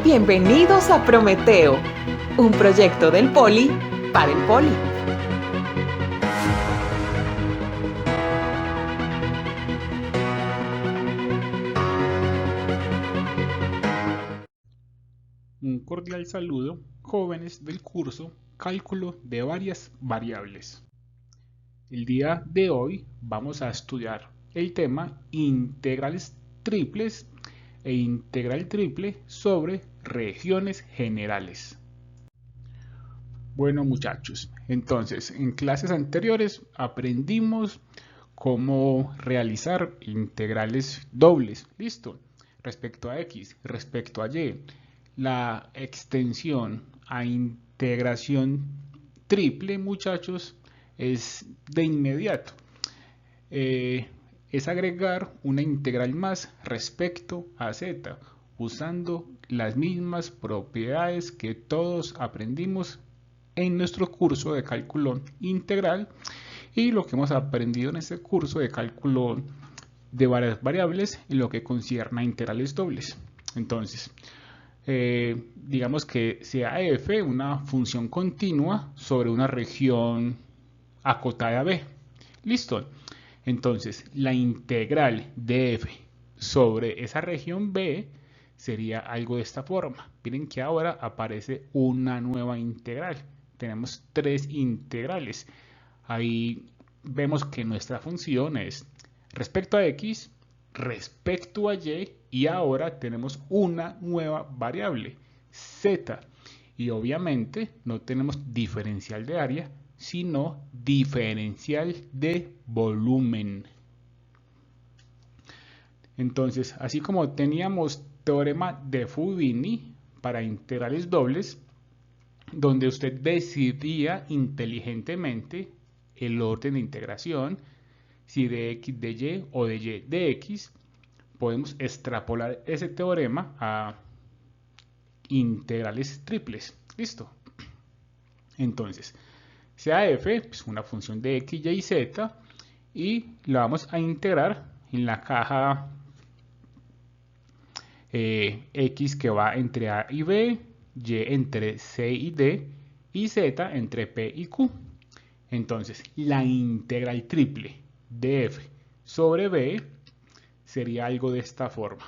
Bienvenidos a Prometeo, un proyecto del Poli para el Poli. Un cordial saludo, jóvenes del curso Cálculo de varias variables. El día de hoy vamos a estudiar el tema integrales triples e integral triple sobre regiones generales. Bueno muchachos, entonces en clases anteriores aprendimos cómo realizar integrales dobles, listo, respecto a x, respecto a y. La extensión a integración triple, muchachos, es de inmediato. Es agregar una integral más respecto a z, usando las mismas propiedades que todos aprendimos en nuestro curso de cálculo integral y lo que hemos aprendido en este curso de cálculo de varias variables en lo que concierne a integrales dobles. Entonces, digamos que sea f una función continua sobre una región acotada b. ¿Listo? Entonces, la integral de f sobre esa región b sería algo de esta forma. Miren que ahora aparece una nueva integral. Tenemos tres integrales. Ahí vemos que nuestra función es respecto a x, respecto a y ahora tenemos una nueva variable, z. Y obviamente no tenemos diferencial de área, sino diferencial de volumen. Entonces, así como teníamos teorema de Fubini para integrales dobles, donde usted decidía inteligentemente el orden de integración, si de x de y o de y de x, podemos extrapolar ese teorema a integrales triples. ¿Listo? Entonces, sea f es una función de x, y, z, y la vamos a integrar en la caja x que va entre a y b, y entre c y d, y z entre p y q. Entonces, la integral triple de f sobre b sería algo de esta forma.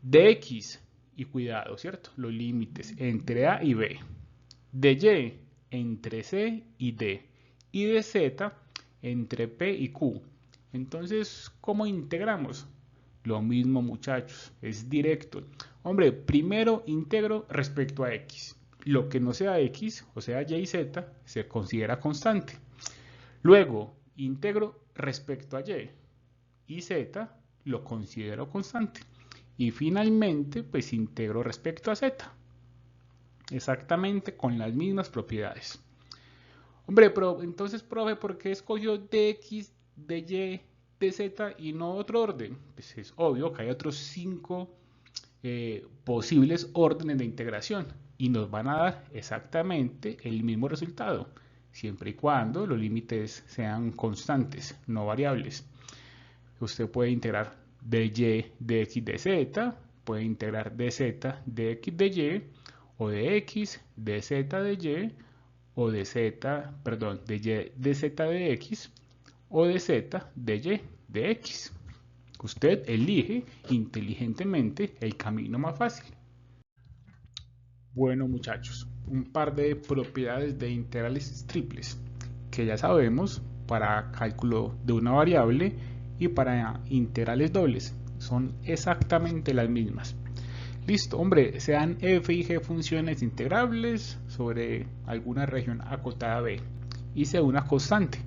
De x, y cuidado, ¿cierto? Los límites entre a y b. De y entre c y d. Y de z entre p y q. Entonces, ¿cómo integramos? Lo mismo, muchachos, es directo. Hombre, primero integro respecto a x. Lo que no sea x, o sea y y z, se considera constante. Luego, integro respecto a y z, lo considero constante. Y finalmente, pues integro respecto a z. Exactamente con las mismas propiedades. Hombre, pero entonces, profe, ¿por qué escogió de x, de y, de z y no otro orden? Pues es obvio que hay otros 5 posibles órdenes de integración y nos van a dar exactamente el mismo resultado, siempre y cuando los límites sean constantes, no variables. Usted puede integrar de y, de x, de z, puede integrar de z, de x, de y, o de x, de z, de y, o de z, perdón, de y, de z, de x, o de z, de y, de x. Usted elige inteligentemente el camino más fácil. Bueno, muchachos, un par de propiedades de integrales triples que ya sabemos para cálculo de una variable y para integrales dobles. Son exactamente las mismas. Listo, hombre, sean f y g funciones integrables sobre alguna región acotada b y sea una constante.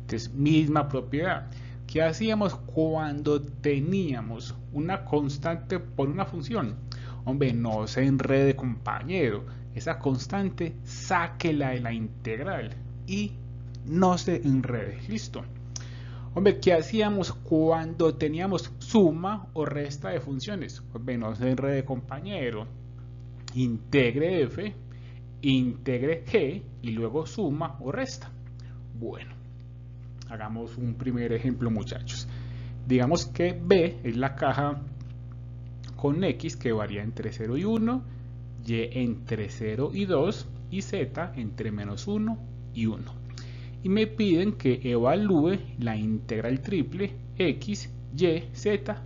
Entonces, misma propiedad. ¿Qué hacíamos cuando teníamos una constante por una función? Hombre, no se enrede, compañero. Esa constante, sáquela de la integral y no se enrede. Listo. Hombre, ¿qué hacíamos cuando teníamos suma o resta de funciones? Hombre, no se enrede, compañero. Integre f, integre g y luego suma o resta. Bueno, hagamos un primer ejemplo, muchachos. Digamos que B es la caja con x que varía entre 0 y 1, y entre 0 y 2 y z entre menos 1 y 1. Y me piden que evalúe la integral triple x, y, z.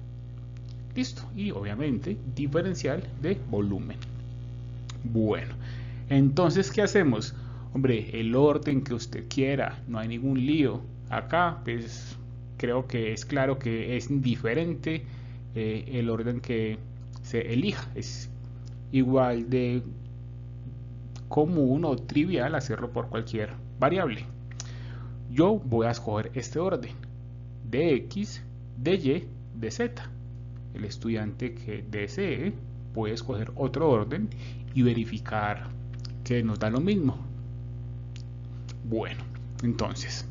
Listo. Y obviamente diferencial de volumen. Bueno, entonces ¿qué hacemos? Hombre, el orden que usted quiera, no hay ningún lío. Acá pues creo que es claro que es indiferente el orden que se elija. Es igual de común o trivial hacerlo por cualquier variable. Yo voy a escoger este orden: de x, de y, de z. El estudiante que desee puede escoger otro orden y verificar que nos da lo mismo. Bueno, entonces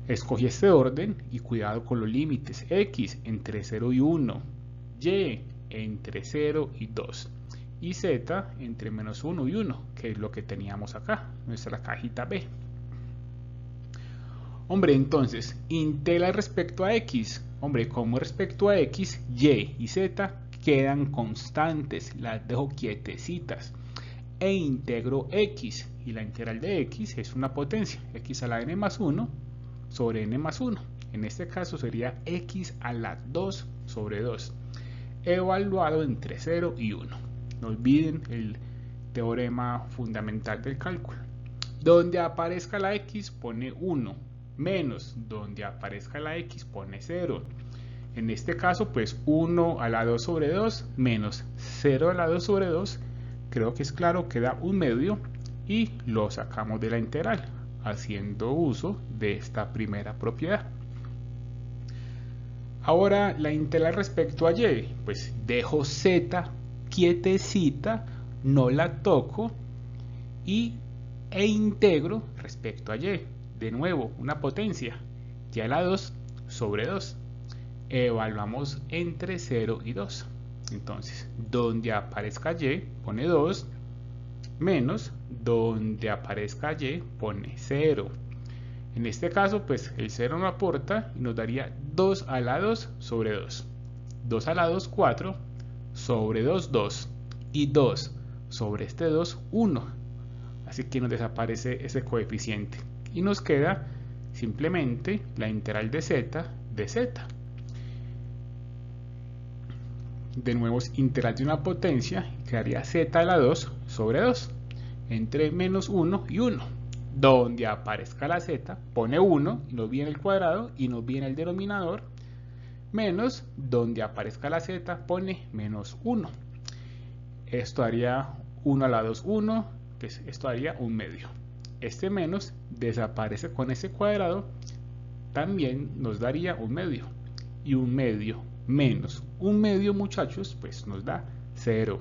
escogí este orden y cuidado con los límites: x entre 0 y 1, y entre 0 y 2 y z entre menos 1 y 1, que es lo que teníamos acá, nuestra cajita B. Hombre, entonces, integra respecto a x. Hombre, como respecto a x, y y z quedan constantes, las dejo quietecitas. E integro x, y la integral de x es una potencia, x a la n más 1 sobre n más 1. En este caso sería x a la 2 sobre 2, evaluado entre 0 y 1. No olviden el teorema fundamental del cálculo. Donde aparezca la x pone 1, menos donde aparezca la x pone 0. En este caso pues 1 a la 2 sobre 2 menos 0 a la 2 sobre 2, creo que es claro que da un medio y lo sacamos de la integral haciendo uso de esta primera propiedad. Ahora la integral respecto a y, pues dejo z quietecita, no la toco e integro respecto a y. De nuevo, una potencia, y a la 2 sobre 2. Evaluamos entre 0 y 2. Entonces, donde aparezca y pone 2, menos donde aparezca y pone 0. En este caso, pues el 0 no aporta y nos daría 2 a la 2 sobre 2. 2 a la 2, 4, sobre 2, 2. Y 2 sobre este 2, 1. Así que nos desaparece ese coeficiente. Y nos queda simplemente la integral de z de z. De nuevo es integral de una potencia, quedaría z a la 2 sobre 2, entre menos 1 y 1. Donde aparezca la z, pone 1, nos viene el cuadrado y nos viene el denominador, menos donde aparezca la z, pone menos 1. Esto haría 1 a la 2, 1, pues esto haría un medio. Este menos desaparece con ese cuadrado, también nos daría un medio. Y un medio menos un medio, muchachos, pues nos da 0.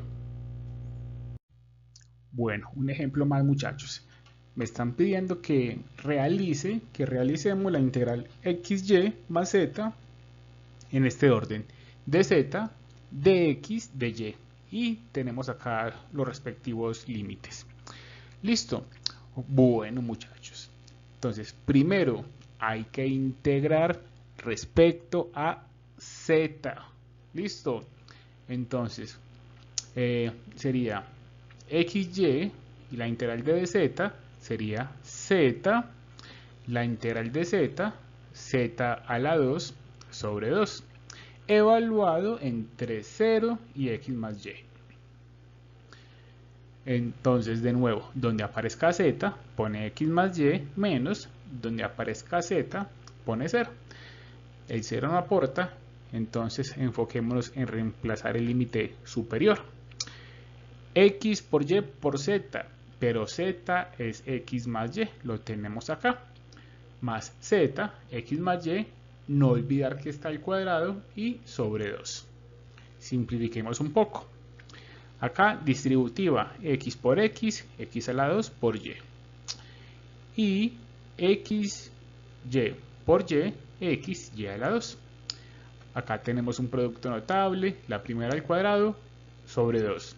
Bueno, un ejemplo más, muchachos. Me están pidiendo que realicemos la integral xy más z en este orden: de z, de x, de y. Y tenemos acá los respectivos límites. Listo. Bueno, muchachos, entonces primero hay que integrar respecto a z. Listo. Entonces sería xy y la integral de dz sería z, la integral de z, z a la 2 sobre 2, evaluado entre 0 y x más y. Entonces, de nuevo, donde aparezca z, pone x más y, menos donde aparezca z, pone 0. El 0 no aporta, entonces enfoquémonos en reemplazar el límite superior. X por y por z, pero z es x más y, lo tenemos acá. Más z, x más y, no olvidar que está al cuadrado y sobre 2. Simplifiquemos un poco. Acá distributiva, x por x, x a la 2 por y. Y x, y por y, x, y a la 2. Acá tenemos un producto notable, la primera al cuadrado sobre 2.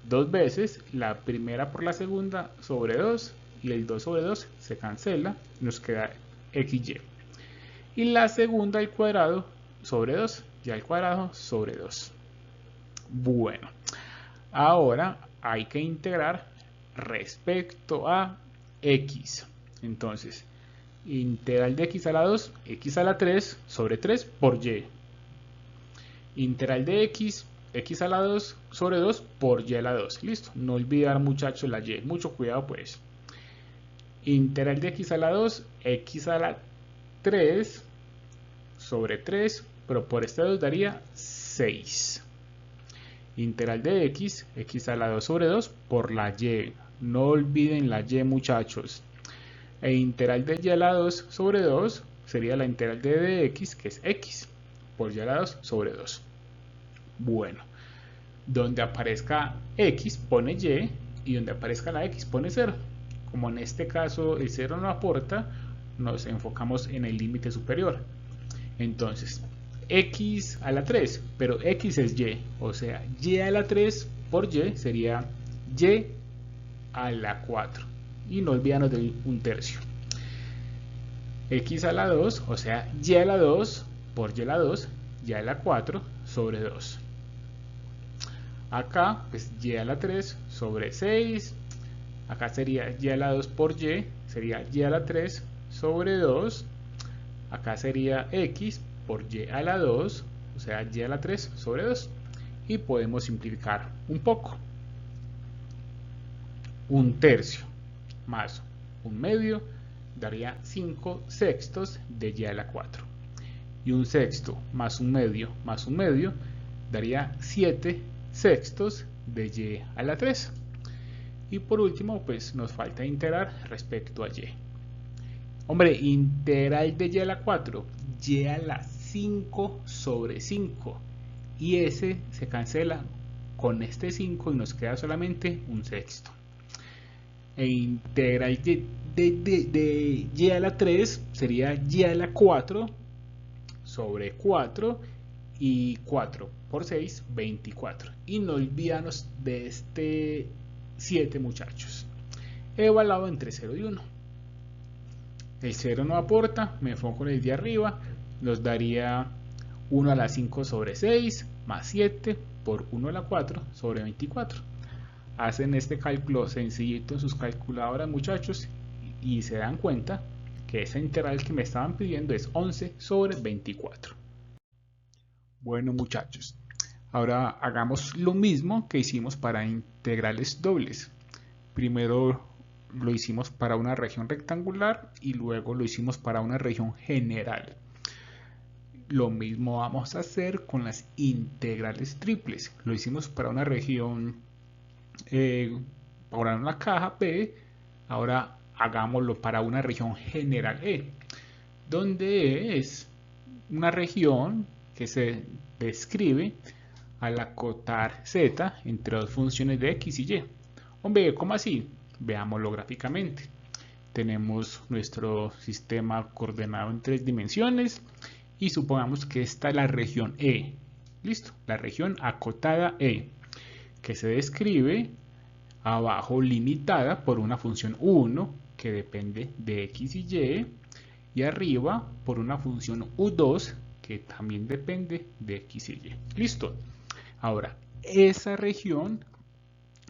Dos veces, la primera por la segunda sobre 2, y el 2 sobre 2 se cancela, nos queda xy. Y la segunda al cuadrado sobre 2, y al cuadrado sobre 2. Bueno, ahora hay que integrar respecto a x. Entonces, integral de x a la 2, x a la 3 sobre 3 por y. Integral de x a la 2 sobre 2 por y a la 2. Listo, no olvidar muchachos la y, mucho cuidado pues. Integral de x a la 2, x a la 3 sobre 3, pero por este 2 daría 6. Integral de x a la 2 sobre 2 por la y. No olviden la y muchachos. E integral de y a la 2 sobre 2 sería la integral de dx, que es x, por y a la 2 sobre 2. Bueno, donde aparezca x pone y donde aparezca la x pone 0. Como en este caso el 0 no aporta, nos enfocamos en el límite superior. Entonces, x a la 3, pero x es y, o sea, y a la 3 por y sería y a la 4. Y no olvidarnos de un tercio. X a la 2, o sea, y a la 2 por y a la 2, y a la 4 sobre 2. Acá, pues y a la 3 sobre 6. Acá sería y a la 2 por y, sería y a la 3 sobre 2. Acá sería x por y a la 2, o sea, y a la 3 sobre 2. Y podemos simplificar un poco. Un tercio más un medio daría 5 sextos de y a la 4. Y un sexto más un medio daría 7 sextos de y a la 3. Y por último, pues nos falta integrar respecto a y. Hombre, integral de y a la 4, y a la 5 sobre 5. Y ese se cancela con este 5 y nos queda solamente un sexto. E integral de y a la 3 sería y a la 4 sobre 4. Y 4 por 6, 24. Y no olvidarnos de este 7 muchachos. Evaluado entre 0 y 1. El 0 no aporta, me enfoco en el de arriba, nos daría 1 a la 5 sobre 6 más 7 por 1 a la 4 sobre 24. Hacen este cálculo sencillito en sus calculadoras muchachos y se dan cuenta que esa integral que me estaban pidiendo es 11 sobre 24. Bueno muchachos, ahora hagamos lo mismo que hicimos para integrales dobles. Primero lo hicimos para una región rectangular y luego lo hicimos para una región general. Lo mismo vamos a hacer con las integrales triples. Lo hicimos para una región, para una caja P. Ahora hagámoslo para una región general E, donde es una región que se describe al acotar z entre dos funciones de x y y. Hombre, ¿cómo así? Veámoslo gráficamente. Tenemos nuestro sistema coordenado en 3 dimensiones y supongamos que esta es la región E. Listo, la región acotada E, que se describe abajo limitada por una función 1 que depende de x y y arriba por una función u2 que también depende de x y y. Listo. Ahora, esa región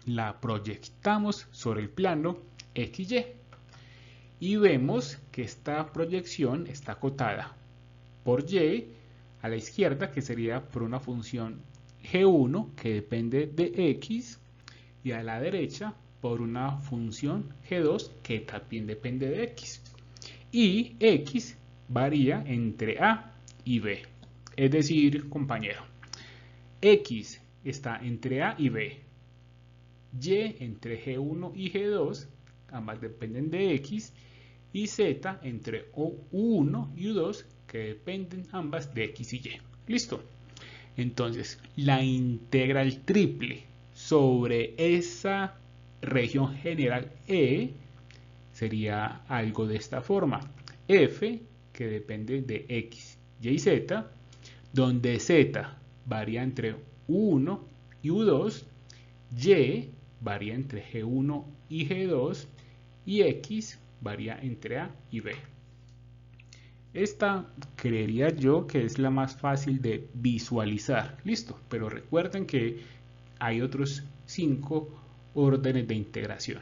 la proyectamos sobre el plano XY y vemos que esta proyección está acotada por Y a la izquierda, que sería por una función G1 que depende de X, y a la derecha por una función G2 que también depende de X. Y X varía entre A y B. Es decir, compañero, X está entre A y B. Y entre G1 y G2, ambas dependen de X, y Z entre U1 y U2, que dependen ambas de X y Y. ¿Listo? Entonces, la integral triple sobre esa región general E sería algo de esta forma. F, que depende de X, Y y Z, donde Z varía entre U1 y U2, Y varía entre G1 y G2 y X varía entre A y B. Esta creería yo que es la más fácil de visualizar, listo, pero recuerden que hay otros 5 órdenes de integración,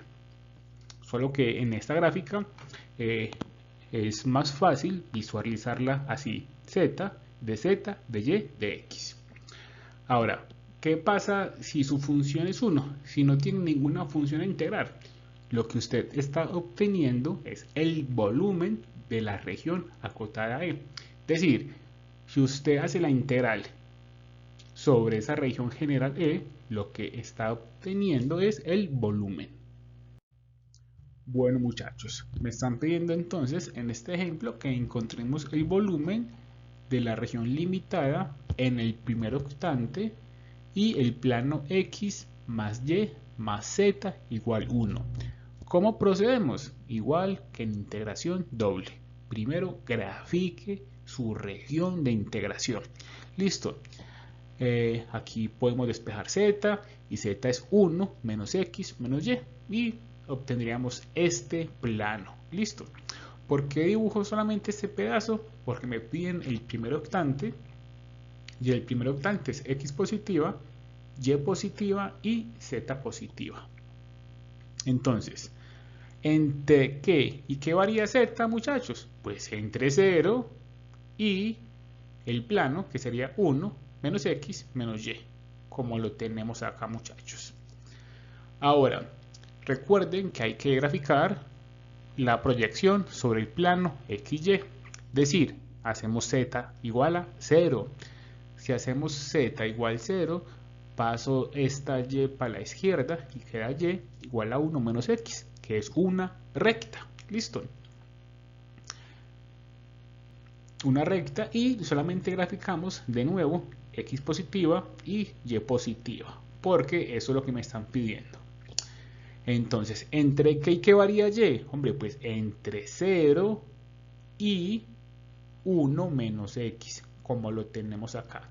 solo que en esta gráfica es más fácil visualizarla así: z, de z, de y, de x. Ahora, ¿qué pasa si su función es 1? Si no tiene ninguna función a integrar, lo que usted está obteniendo es el volumen de la región acotada E. Es decir, si usted hace la integral sobre esa región general E, lo que está obteniendo es el volumen. Bueno, muchachos, me están pidiendo entonces en este ejemplo que encontremos el volumen de la región limitada en el primer octante y el plano x más y más z igual 1. ¿Cómo procedemos? Igual que en integración doble. Primero grafique su región de integración. Listo. Aquí podemos despejar z y z es 1 menos x menos y obtendríamos este plano. Listo. ¿Por qué dibujo solamente este pedazo? Porque me piden el primer octante y el primer octante es x positiva, y positiva y z positiva. Entonces, ¿entre qué y qué varía z, muchachos? Pues entre 0 y el plano, que sería 1 menos x menos y, como lo tenemos acá, muchachos. Ahora, recuerden que hay que graficar la proyección sobre el plano XY. Es decir, hacemos z igual a 0. Si hacemos z igual a 0, paso esta y para la izquierda y queda y igual a 1 menos x, que es una recta. Listo. Una recta, y solamente graficamos de nuevo x positiva y y positiva, porque eso es lo que me están pidiendo. Entonces, ¿entre qué y qué varía y? Hombre, pues entre 0 y 1 menos x, como lo tenemos acá.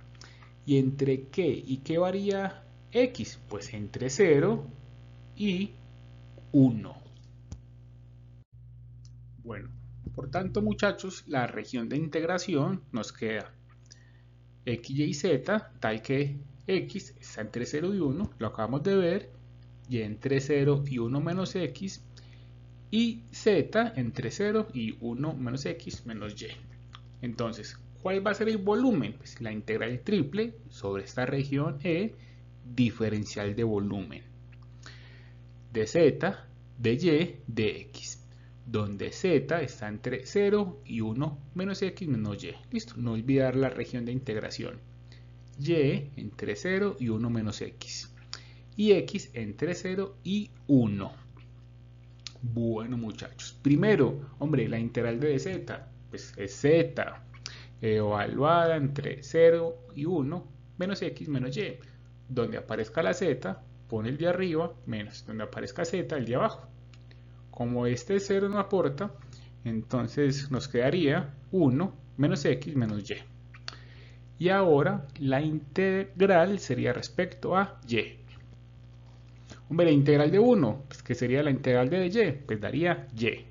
¿Y entre qué y qué varía x? Pues entre 0 y 1. Bueno, por tanto, muchachos, la región de integración nos queda x, y, z, tal que x está entre 0 y 1, lo acabamos de ver, y entre 0 y 1 menos x, y z entre 0 y 1 menos x menos y. Entonces, ¿cuál va a ser el volumen? Pues la integral triple sobre esta región E, diferencial de volumen de z, de y, de x, donde z está entre 0 y 1 menos x menos y. Listo, no olvidar la región de integración. Y entre 0 y 1 menos x. Y x entre 0 y 1. Bueno, muchachos, primero, hombre, la integral de z, pues es z, evaluada entre 0 y 1 menos x menos y. Donde aparezca la z, pone el de arriba, menos donde aparezca z, el de abajo. Como este 0 no aporta, entonces nos quedaría 1 menos x menos y. Y ahora la integral sería respecto a y. Hombre, la integral de 1, pues que sería la integral de y, pues daría y.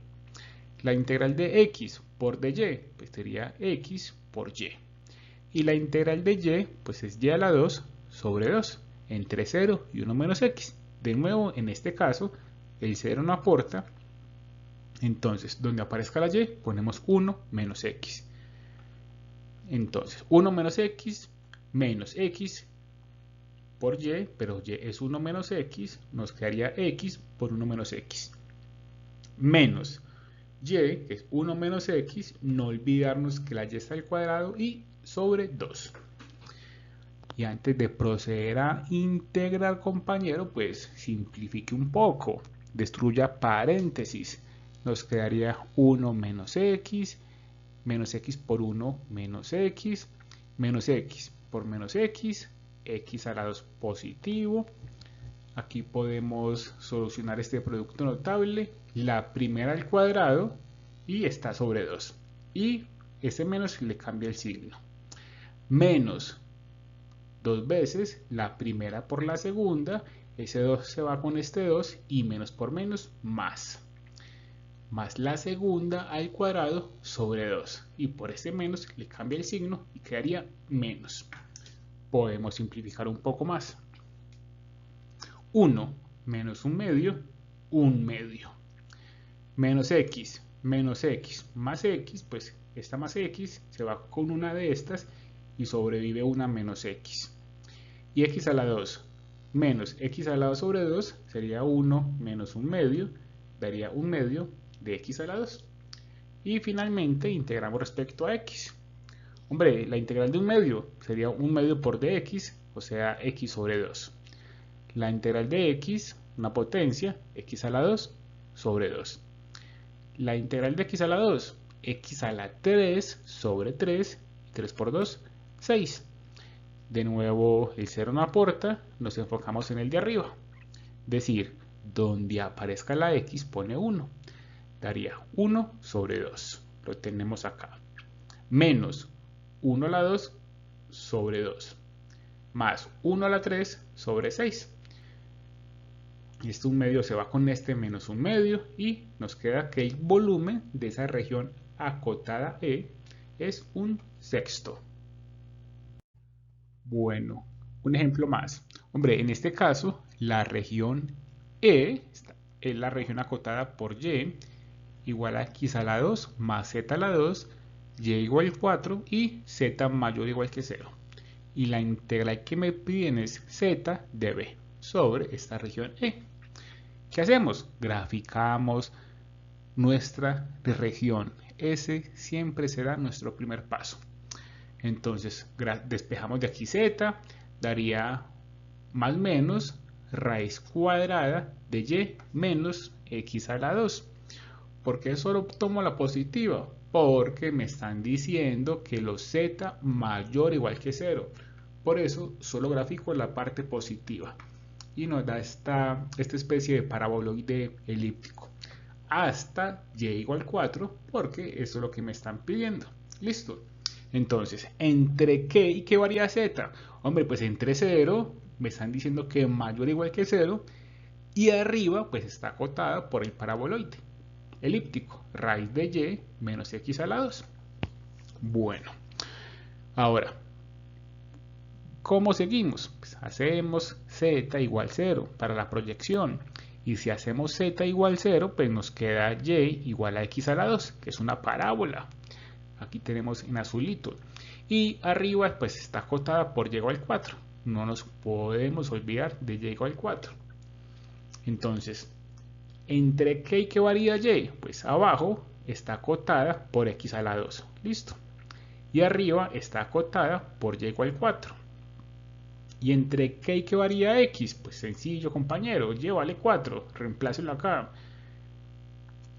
La integral de x por dy, pues sería x por y. Y la integral de y, pues es y a la 2 sobre 2, entre 0 y 1 menos x. De nuevo, en este caso, el 0 no aporta, entonces donde aparezca la y, ponemos 1 menos x. Entonces, 1 menos x por y, pero y es 1 menos x, nos quedaría x por 1 menos x. Menos y, que es 1 menos x, no olvidarnos que la y está al cuadrado, y sobre 2. Y antes de proceder a integrar, compañero, pues simplifique un poco. Destruya paréntesis. Nos quedaría 1 menos x por 1 menos x por menos x a la 2 positivo. Aquí podemos solucionar este producto notable. La primera al cuadrado y está sobre 2. Y ese menos le cambia el signo. Menos 2 veces la primera por la segunda. Ese 2 se va con este 2 y menos por menos más. más la segunda al cuadrado sobre 2. Y por este menos le cambia el signo y quedaría menos. Podemos simplificar un poco más. 1 menos 1 medio. Menos x más x, pues esta más x se va con una de estas y sobrevive una menos x. Y x a la 2 menos x a la 2 sobre 2 sería 1 menos 1 medio, daría 1 medio de x a la 2. Y finalmente integramos respecto a x. Hombre, la integral de 1 medio sería 1 medio por dx, o sea, x sobre 2. La integral de x, una potencia, x a la 2 sobre 2. La integral de x a la 2, x a la 3 sobre 3, 3 por 2, 6. De nuevo, el 0 no aporta, nos enfocamos en el de arriba. Decir, donde aparezca la x pone 1. Daría 1 sobre 2. Lo tenemos acá. Menos 1 a la 2 sobre 2. Más 1 a la 3 sobre 6. Este 1 medio se va con este menos 1 medio y nos queda que el volumen de esa región acotada E es 1/6. Bueno, un ejemplo más. Hombre, en este caso, la región E es la región acotada por Y igual a x a la 2 más z a la 2, y igual a 4 y z mayor o igual que 0. Y la integral que me piden es z de B sobre esta región E. ¿Qué hacemos? Graficamos nuestra región. Ese siempre será nuestro primer paso. Entonces, despejamos de aquí z, daría más menos raíz cuadrada de y menos x a la 2. ¿Por qué solo tomo la positiva? Porque me están diciendo que los z mayor o igual que 0. Por eso solo grafico la parte positiva. Y nos da esta especie de paraboloide elíptico. Hasta y igual 4, porque eso es lo que me están pidiendo. Listo. Entonces, ¿entre qué y qué varía z? Hombre, pues entre 0, me están diciendo que mayor o igual que 0. Y arriba, pues está acotada por el paraboloide elíptico, raíz de y menos x a la 2. Bueno, ahora, ¿cómo seguimos? Pues hacemos z igual 0 para la proyección. Y si hacemos z igual 0, pues nos queda y igual a x a la 2, que es una parábola. Aquí tenemos en azulito. Y arriba, pues está acotada por y igual 4. No nos podemos olvidar de y igual 4. Entonces, ¿entre qué y qué varía y? Pues abajo está acotada por x a la 2. Listo. Y arriba está acotada por y igual 4. ¿Y entre qué y qué varía x? Pues sencillo, compañero. Y vale 4. Reemplácelo acá.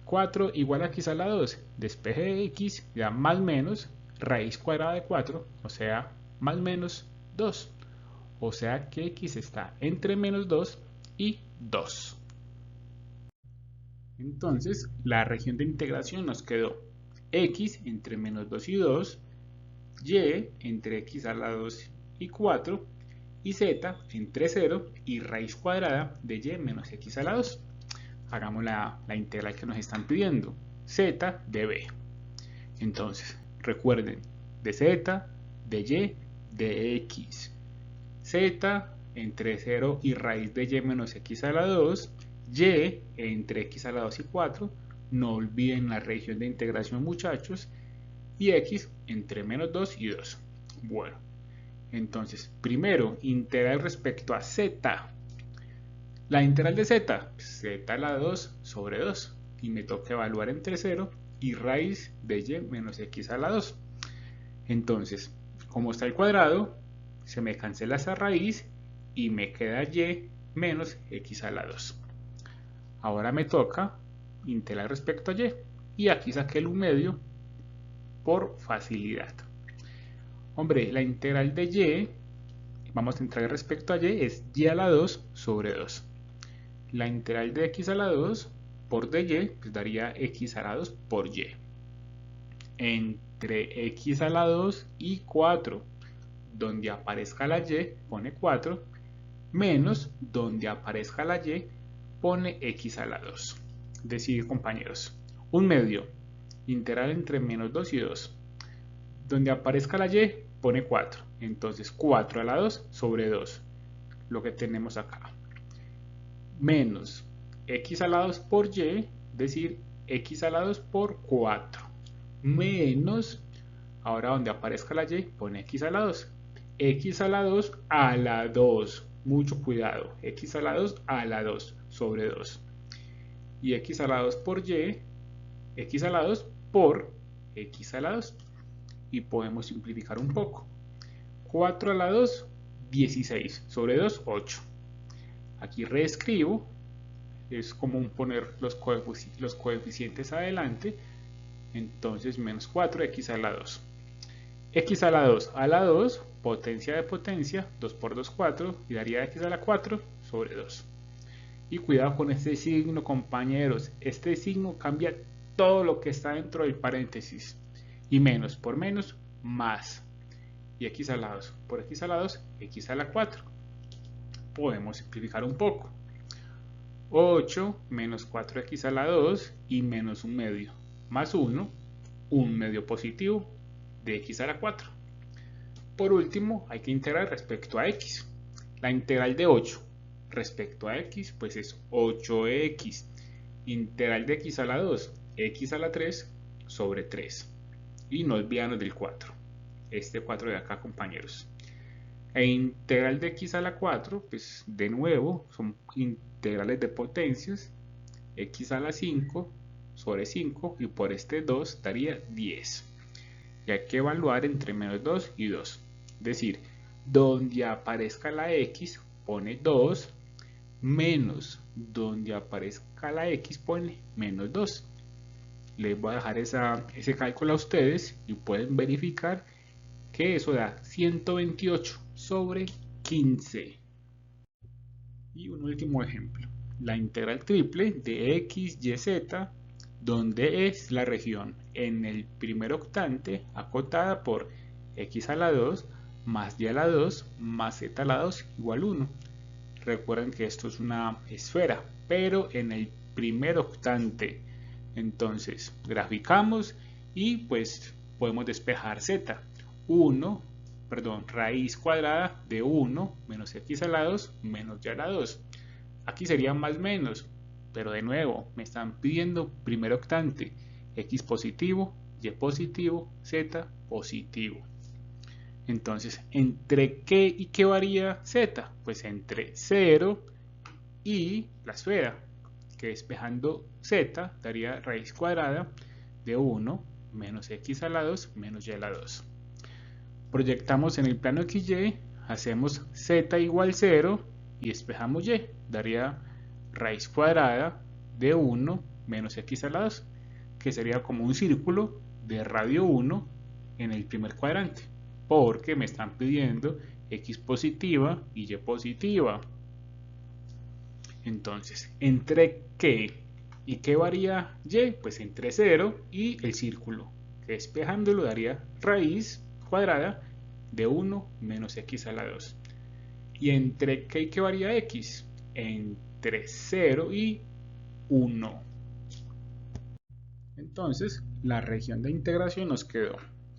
4 igual a x a la 2. Despeje de x da más menos raíz cuadrada de 4. O sea, más menos 2. O sea que x está entre menos 2 y 2. Entonces, la región de integración nos quedó x entre menos 2 y 2, y entre x a la 2 y 4, y z entre 0 y raíz cuadrada de y menos x a la 2. Hagamos la integral que nos están pidiendo, z de b. Entonces, recuerden, de z, de y, de x. Z entre 0 y raíz de y menos x a la 2, y entre x a la 2 y 4, no olviden la región de integración, muchachos, y x entre menos 2 y 2. Bueno, entonces, primero, integral respecto a z. La integral de z, z a la 2 sobre 2, y me toca evaluar entre 0 y raíz de y menos x a la 2. Entonces, como está el cuadrado, se me cancela esa raíz y me queda y menos x a la 2. Ahora me toca integrar respecto a y. Y aquí saqué el 1 medio por facilidad. Hombre, la integral de y, vamos a integrar respecto a y, es y a la 2 sobre 2. La integral de x a la 2 por dy, pues daría x a la 2 por y. Entre x a la 2 y 4, donde aparezca la y, pone 4, menos donde aparezca la y, pone x a la 2. Decir, compañeros, Un medio, integral entre menos 2 y 2. Donde aparezca la y, pone 4. Entonces 4 a la 2 sobre 2, lo que tenemos acá. Menos x a la 2 por y, es decir, x a la 2 por 4. Menos, ahora donde aparezca la y, pone x a la 2. X a la 2 a la 2. Mucho cuidado. X a la 2 a la 2 sobre 2. Y x a la 2 por y, x a la 2 por x a la 2. Y podemos simplificar un poco. 4 a la 2, 16. Sobre 2, 8. Aquí reescribo. Es común poner los coeficientes adelante. Entonces menos 4x a la 2. X a la 2 a la 2, potencia de potencia, 2 por 2, 4, y daría x a la 4 sobre 2. Y cuidado con este signo, compañeros. Este signo cambia todo lo que está dentro del paréntesis. Y menos por menos, más. Y x a la 2 por x a la 2, x a la 4. Podemos simplificar un poco. 8 menos 4x a la 2 y menos un medio. Más 1, un medio positivo de x a la 4. Por último, hay que integrar respecto a x. La integral de 8 respecto a x, pues es 8x. Integral de x a la 2, x a la 3 sobre 3. Y no olvidarnos del 4. Este 4 de acá, compañeros. E integral de x a la 4, pues de nuevo, son integrales de potencias. X a la 5 sobre 5 y por este 2 daría 10. Y hay que evaluar entre menos 2 y 2. Es decir, donde aparezca la x pone 2, menos donde aparezca la x pone menos 2. Les voy a dejar ese cálculo a ustedes y pueden verificar que eso da 128 sobre 15. Y un último ejemplo, la integral triple de x, y, z, donde es la región en el primer octante acotada por x a la 2 más y a la 2 más z a la 2 igual 1. Recuerden que esto es una esfera, pero en el primer octante. Entonces graficamos y pues podemos despejar z. Raíz cuadrada de 1 menos x a la 2 menos y a la 2. Aquí sería más menos, pero de nuevo me están pidiendo primer octante, x positivo, y positivo, z positivo. Entonces, ¿entre qué y qué varía z? Pues entre 0 y la esfera, que despejando z daría raíz cuadrada de 1 menos x a la 2 menos y a la 2. Proyectamos en el plano XY, hacemos z igual 0 y despejamos y, daría raíz cuadrada de 1 menos x a la 2, que sería como un círculo de radio 1 en el primer cuadrante, porque me están pidiendo x positiva y y positiva. Entonces, ¿entre qué y qué varía y? Pues entre 0 y el círculo, que despejándolo daría raíz cuadrada de 1 menos x a la 2. ¿Y entre qué y qué varía x? Entre 0 y 1. Entonces, la región de integración nos quedó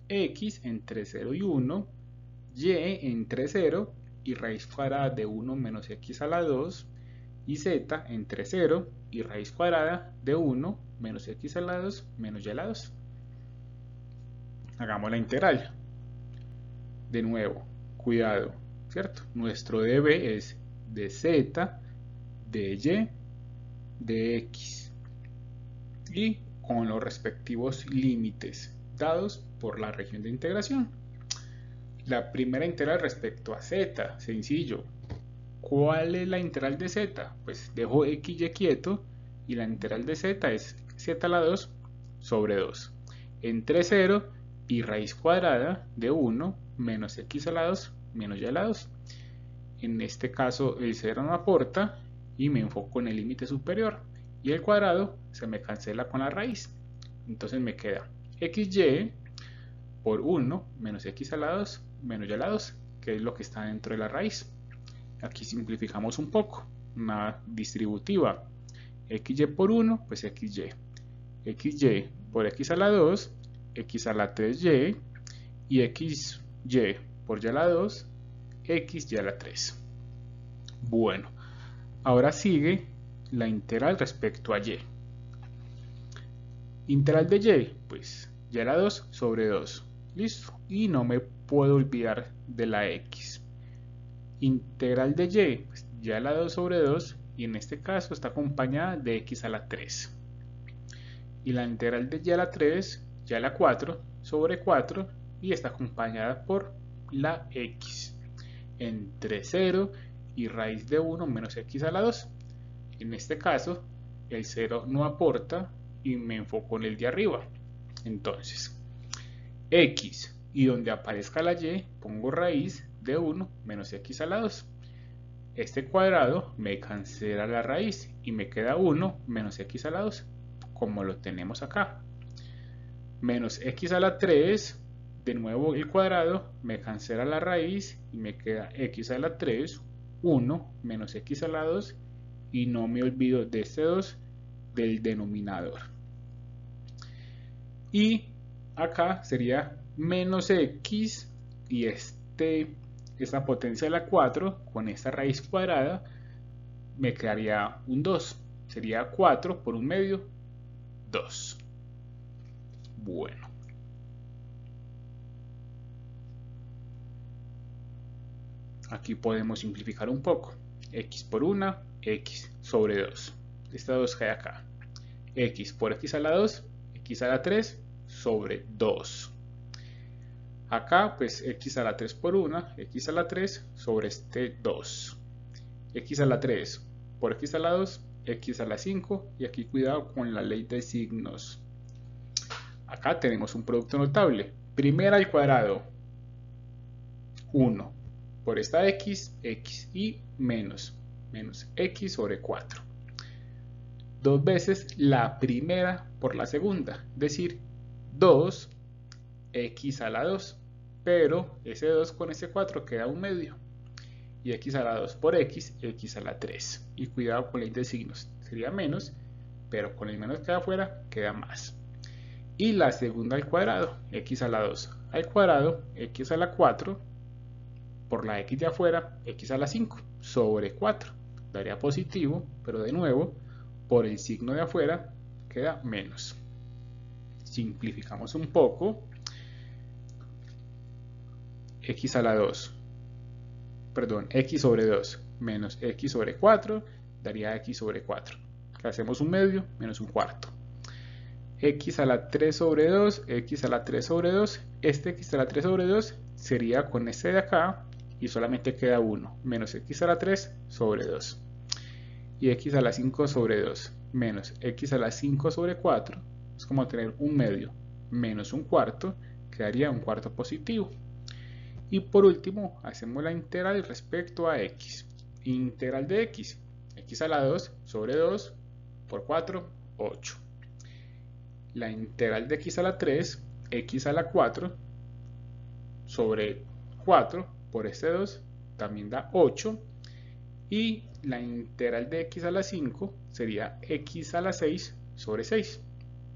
x entre 0 y 1, y entre 0 y raíz cuadrada de 1 menos x a la 2, y z entre 0 y raíz cuadrada de 1 menos x a la 2 menos y a la 2. Hagamos la integral. De nuevo, cuidado, ¿cierto? Nuestro db es de z, de y, de x. Y con los respectivos límites dados por la región de integración. La primera integral respecto a z, sencillo. ¿Cuál es la integral de z? Pues dejo x y quieto y la integral de z es z a la 2 sobre 2 entre 0 y raíz cuadrada de 1 menos x a la 2 menos y a la 2. En este caso el 0 no aporta y me enfoco en el límite superior y el cuadrado se me cancela con la raíz. Entonces me queda xy por 1 menos x a la 2 menos y a la 2, que es lo que está dentro de la raíz. Aquí simplificamos un poco, una distributiva, xy por 1, pues xy. xy por x a la 2, x a la 3y, y xy por y a la 2, xy a la 3. Bueno, ahora sigue la integral respecto a y. Integral de y, pues y a la 2 sobre 2. Listo. Y no me puedo olvidar de la x. Integral de y, pues y a la 2 sobre 2, y en este caso está acompañada de x a la 3. Y la integral de y a la 3, y a la 4 sobre 4, y está acompañada por la x entre 0 y raíz de 1 menos x a la 2. En este caso, el 0 no aporta y me enfoco en el de arriba. Entonces, x y donde aparezca la y, pongo raíz de 1 menos x a la 2. Este cuadrado me cancela la raíz y me queda 1 menos x a la 2, como lo tenemos acá. Menos x a la 3, de nuevo el cuadrado, me cancela la raíz y me queda x a la 3, 1 menos x a la 2, y no me olvido de este 2 del denominador. Y acá sería menos x, y esta potencia de la 4 con esta raíz cuadrada me quedaría un 2. Sería 4 por un medio, 2. Bueno. Aquí podemos simplificar un poco. X por 1, x sobre 2. Esta 2 cae acá. X por x a la 2, x a la 3 sobre 2. Acá pues x a la 3 por 1, x a la 3 sobre este 2. X a la 3 por x a la 2, x a la 5, y aquí cuidado con la ley de signos. Acá tenemos un producto notable. Primera al cuadrado, 1 por esta x, x, y menos x sobre 4. Dos veces la primera por la segunda, es decir, 2 x a la 2, pero ese 2 con ese 4 queda un medio, y x a la 2 por x, x a la 3, y cuidado con la ley de signos, sería menos, pero con el menos que queda afuera queda más. Y la segunda al cuadrado, x a la 2 al cuadrado, x a la 4, por la x de afuera, x a la 5 sobre 4, daría positivo, pero de nuevo, por el signo de afuera queda menos. Simplificamos un poco. X a la 2, perdón, x sobre 2 menos x sobre 4 daría x sobre 4. Que hacemos un medio menos un cuarto. X a la 3 sobre 2, x a la 3 sobre 2, este x a la 3 sobre 2 sería con este de acá, y solamente queda 1, menos x a la 3 sobre 2. Y x a la 5 sobre 2, menos x a la 5 sobre 4, es como tener un medio, menos un cuarto, quedaría un cuarto positivo. Y por último, hacemos la integral respecto a x. Integral de x, x a la 2 sobre 2 por 4, 8. La integral de x a la 3, x a la 4 sobre 4 por este 2 también da 8. Y la integral de x a la 5 sería x a la 6 sobre 6.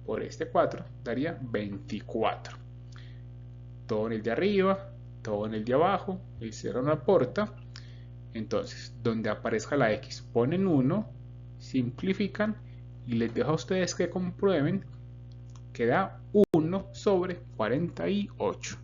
Por este 4 daría 24. Todo en el de arriba, todo en el de abajo, el 0 no aporta. Entonces, donde aparezca la x ponen 1, simplifican y les dejo a ustedes que comprueben que da 1 sobre 48.